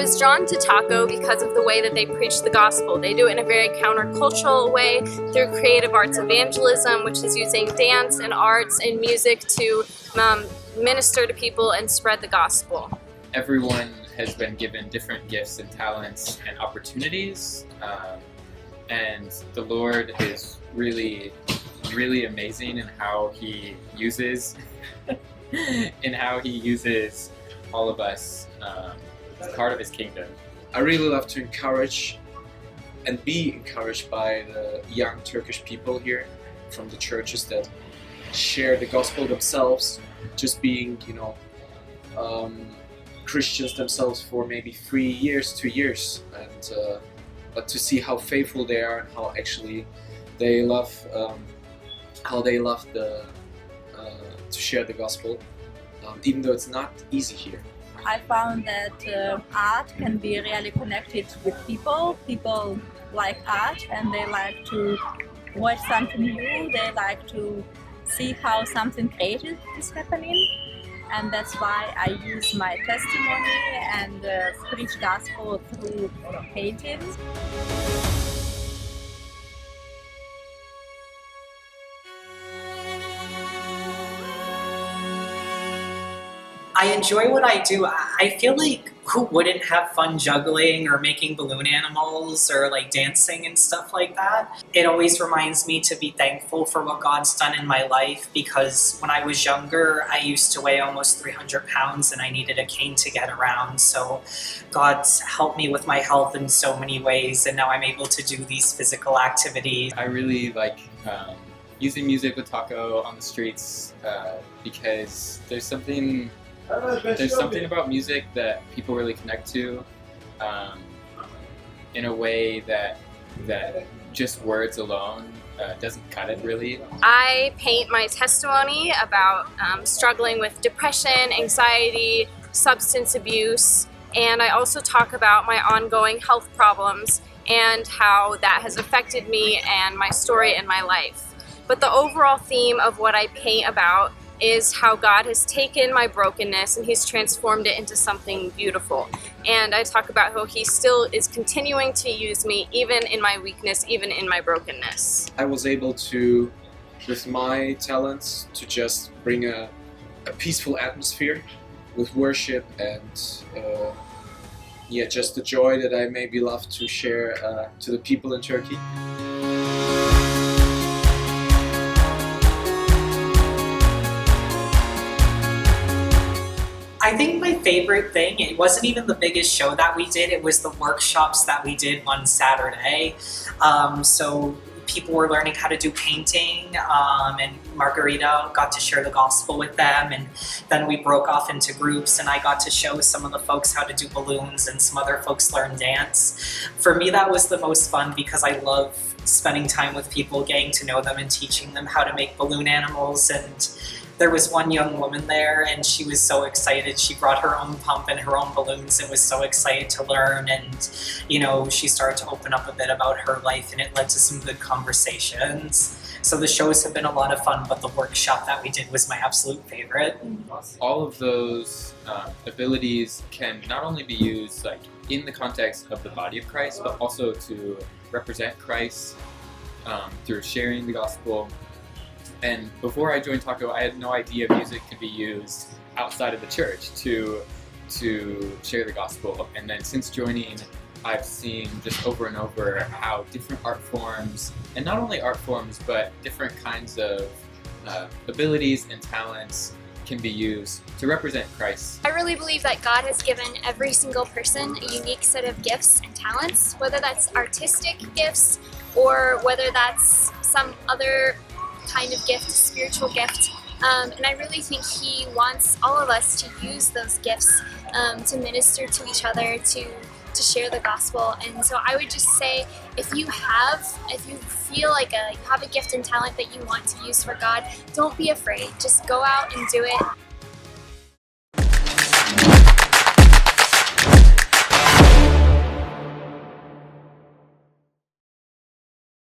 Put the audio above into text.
was drawn to Taco because of the way that they preach the gospel. They do it in a very countercultural way through creative arts evangelism, which is using dance and arts and music to minister to people and spread the gospel. Everyone has been given different gifts and talents and opportunities, and the Lord is really amazing in how He uses all of us as part of His kingdom. I really love to encourage and be encouraged by the young Turkish people here from the churches that share the gospel themselves, just being, Christians themselves for maybe 3 years, 2 years, and but to see how faithful they are and how actually they love to share the gospel, even though it's not easy here. I found that art can be really connected with people. People like art and they like to watch something new. They like to see how something creative is happening. And that's why I use my testimony and preach gospel through paintings. I enjoy what I do. I feel like who wouldn't have fun juggling or making balloon animals or like dancing and stuff like that? It always reminds me to be thankful for what God's done in my life, because when I was younger, I used to weigh almost 300 pounds and I needed a cane to get around. So God's helped me with my health in so many ways, and now I'm able to do these physical activities. I really like using music with Taco on the streets because there's something about music that people really connect to in a way that just words alone doesn't cut it really. I paint my testimony about struggling with depression, anxiety, substance abuse, and I also talk about my ongoing health problems and how that has affected me and my story in my life. But the overall theme of what I paint about is how God has taken my brokenness and He's transformed it into something beautiful. And I talk about how He still is continuing to use me even in my weakness, even in my brokenness. I was able to, with my talents, to just bring a peaceful atmosphere with worship and just the joy that I maybe love to share to the people in Turkey. I think my favorite thing, it wasn't even the biggest show that we did, it was the workshops that we did one Saturday. So people were learning how to do painting, and Margarita got to share the gospel with them, and then we broke off into groups and I got to show some of the folks how to do balloons and some other folks learn dance. For me, that was the most fun because I love spending time with people, getting to know them and teaching them how to make balloon animals. And there was one young woman there and she was so excited. She brought her own pump and her own balloons and was so excited to learn. And, she started to open up a bit about her life and it led to some good conversations. So the shows have been a lot of fun, but the workshop that we did was my absolute favorite. All of those abilities can not only be used in the context of the body of Christ, but also to represent Christ through sharing the gospel. And before I joined Taco, I had no idea music could be used outside of the church to share the gospel. And then since joining, I've seen just over and over how different art forms, and not only art forms, but different kinds of abilities and talents can be used to represent Christ. I really believe that God has given every single person a unique set of gifts and talents, whether that's artistic gifts or whether that's some other kind of gift, spiritual gift. And I really think He wants all of us to use those gifts to minister to each other, to share the gospel. And so I would just say, if you feel like you have a gift and talent that you want to use for God, don't be afraid. Just go out and do it.